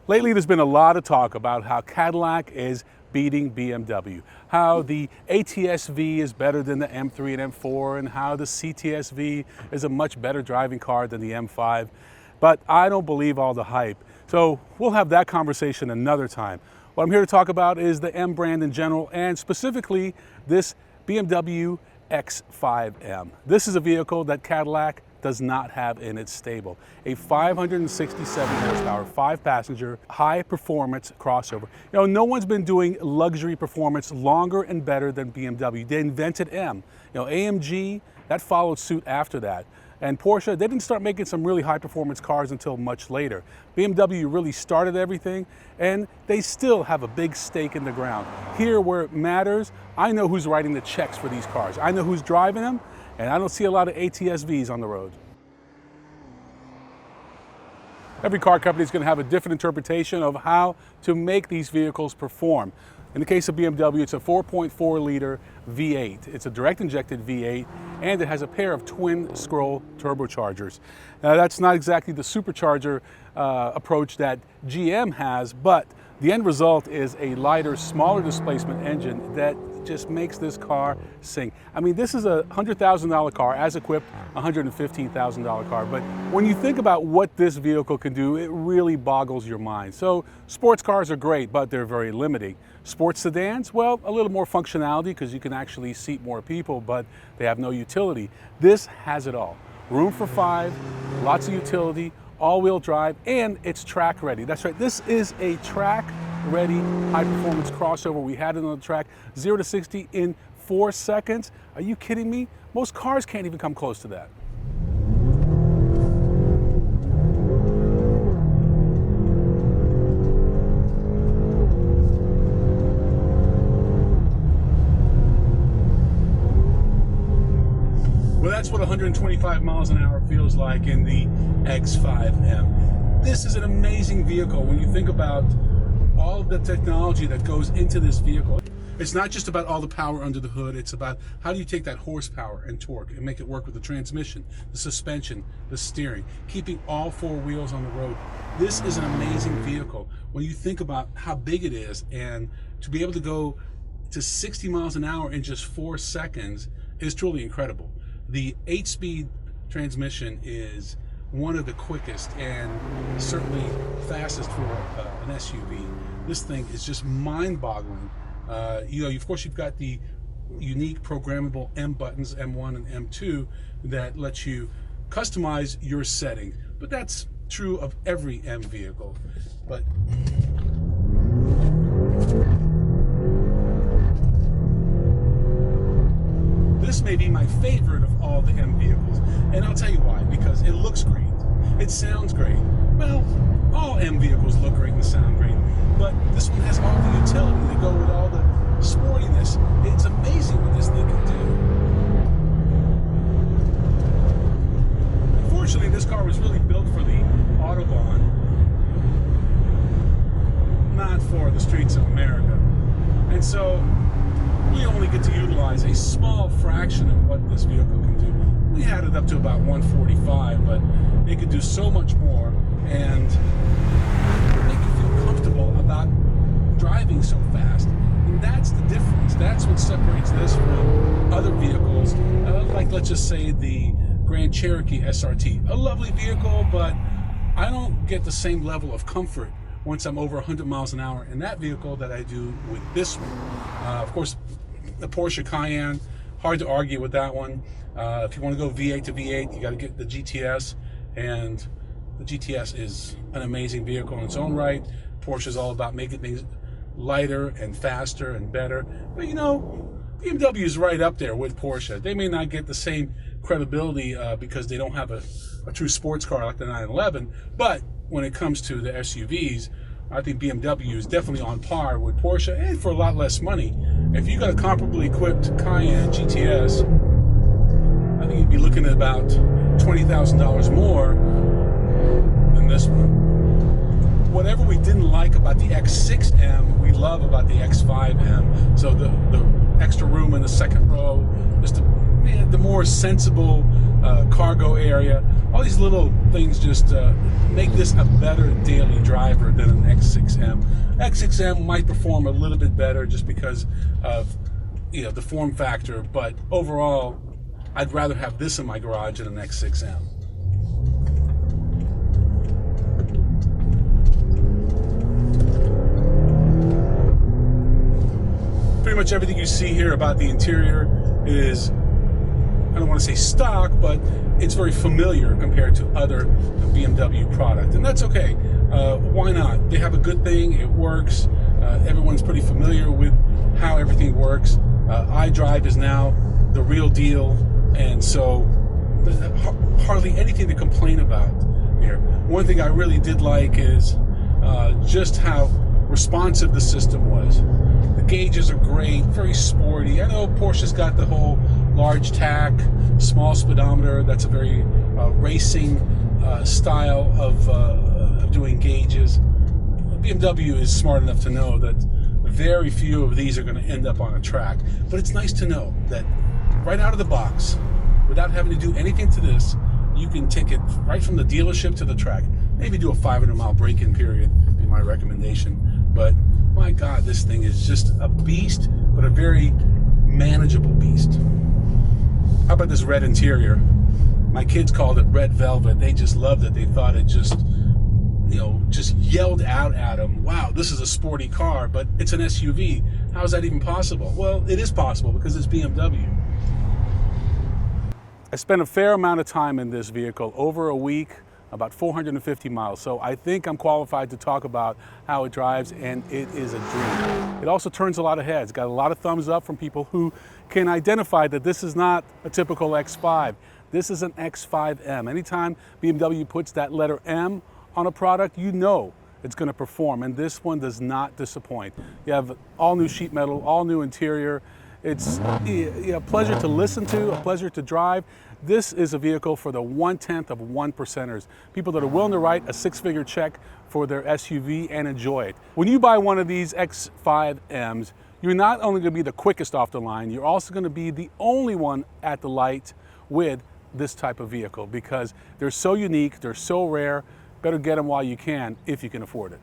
Lately, there's been a lot of talk about how Cadillac is beating BMW, how the ATS-V is better than the M3 and M4, and how the CTS-V is a much better driving car than the M5. But I don't believe all the hype. So we'll have that conversation another time. What I'm here to talk about is the M brand in general, and specifically this BMW X5M. This is a vehicle that Cadillac does not have in its stable. A 567 horsepower, 5-passenger, high-performance crossover. You know, no one's been doing luxury performance longer and better than BMW. They invented M. You know, AMG, that followed suit after that. And Porsche, they didn't start making some really high-performance cars until much later. BMW really started everything, and they still have a big stake in the ground. Here, where it matters, I know who's writing the checks for these cars. I know who's driving them, and I don't see a lot of ATS-Vs on the road. Every car company is going to have a different interpretation of how to make these vehicles perform. In the case of BMW, it's a 4.4-liter V8. It's a direct-injected V8, and it has a pair of twin-scroll turbochargers. Now, that's not exactly the supercharger approach that GM has, but the end result is a lighter, smaller displacement engine that just makes this car sing. I mean, this is a $100,000 car, as equipped, $115,000 car. But when you think about what this vehicle can do, it really boggles your mind. So sports cars are great, but they're very limiting. Sports sedans, well, a little more functionality because you can actually seat more people, but they have no utility. This has it all. Room for 5, lots of utility, all-wheel drive, and it's track ready. That's right, this is a track ready high-performance crossover. We had it on the track, 0 to 60 in 4 seconds. Are you kidding me? Most cars can't even come close to that. Well, that's what 125 miles an hour feels like in the X5M. This is an amazing vehicle when you think about all of the technology that goes into this vehicle. It's not just about all the power under the hood, it's about how do you take that horsepower and torque and make it work with the transmission, the suspension, the steering, keeping all 4 wheels on the road. This is an amazing vehicle when you think about how big it is, and to be able to go to 60 miles an hour in just 4 seconds is truly incredible. The 8-speed transmission is one of the quickest and certainly fastest for an SUV. This thing is just mind-boggling. You know, of course, you've got the unique programmable M buttons, M1 and M2, that lets you customize your setting. But that's true of every M vehicle. But this may be my favorite of all the M vehicles, and I'll tell you why. Because it looks great, it sounds great. Well, all M vehicles look great and sound great, but this one has all the utility to go with all the sportiness. It's amazing what this thing can do. Unfortunately, this car was really built for the Autobahn, not for the streets of America. And so we only get to utilize a small fraction of what this vehicle can do. We had it up to about 145, but it could do so much more and make you feel comfortable about driving so fast. And that's the difference. That's what separates this from other vehicles, like let's just say the Grand Cherokee SRT. A lovely vehicle, but I don't get the same level of comfort once I'm over 100 miles an hour in that vehicle that I do with this one. Of course, the Porsche Cayenne, hard to argue with that one. If you want to go V8 to V8, you got to get the GTS, and the GTS is an amazing vehicle in its own right. Porsche is all about making things lighter and faster and better. But you know, BMW is right up there with Porsche. They may not get the same credibility because they don't have a true sports car like the 911, but when it comes to the SUVs, I think BMW is definitely on par with Porsche, and for a lot less money. If you got a comparably equipped Cayenne GTS, I think you'd be looking at about $20,000 more than this one. Whatever we didn't like about the X6M, we love about the X5M. So the extra room in the second row, just the more sensible cargo area, All these little things just make this a better daily driver than an X6M. X6M might perform a little bit better just because of the form factor, but overall, I'd rather have this in my garage than an X6M. Pretty much everything you see here about the interior is, I don't want to say stock, but it's very familiar compared to other BMW product, and that's okay. Why not? They have a good thing, it works, everyone's pretty familiar with how everything works. iDrive is now the real deal, and so there's hardly anything to complain about here. One thing I really did like is just how responsive the system was. The gauges are great, very sporty. I know Porsche's got the whole large tack, small speedometer. That's a very racing style of doing gauges. BMW is smart enough to know that very few of these are going to end up on a track. But it's nice to know that right out of the box, without having to do anything to this, you can take it right from the dealership to the track. Maybe do a 500-mile break-in period, would be my recommendation. But my God, this thing is just a beast, but a very manageable beast. How about this red interior? My kids called it red velvet. They just loved it. They thought it just yelled out at them, wow, this is a sporty car, but it's an SUV. How is that even possible? Well, it is possible because it's BMW. I spent a fair amount of time in this vehicle, over a week, about 450 miles. So I think I'm qualified to talk about how it drives, and it is a dream. It also turns a lot of heads. Got a lot of thumbs up from people who can identify that this is not a typical X5. This is an X5M. Anytime BMW puts that letter M on a product, you know it's going to perform, and this one does not disappoint. You have all new sheet metal, all new interior. It's a pleasure to listen to, a pleasure to drive. This is a vehicle for the 1/10 of 1%ers, people that are willing to write a six-figure check for their SUV and enjoy it. When you buy one of these X5Ms, you're not only going to be the quickest off the line, you're also going to be the only one at the light with this type of vehicle because they're so unique, they're so rare. Better get them while you can if you can afford it.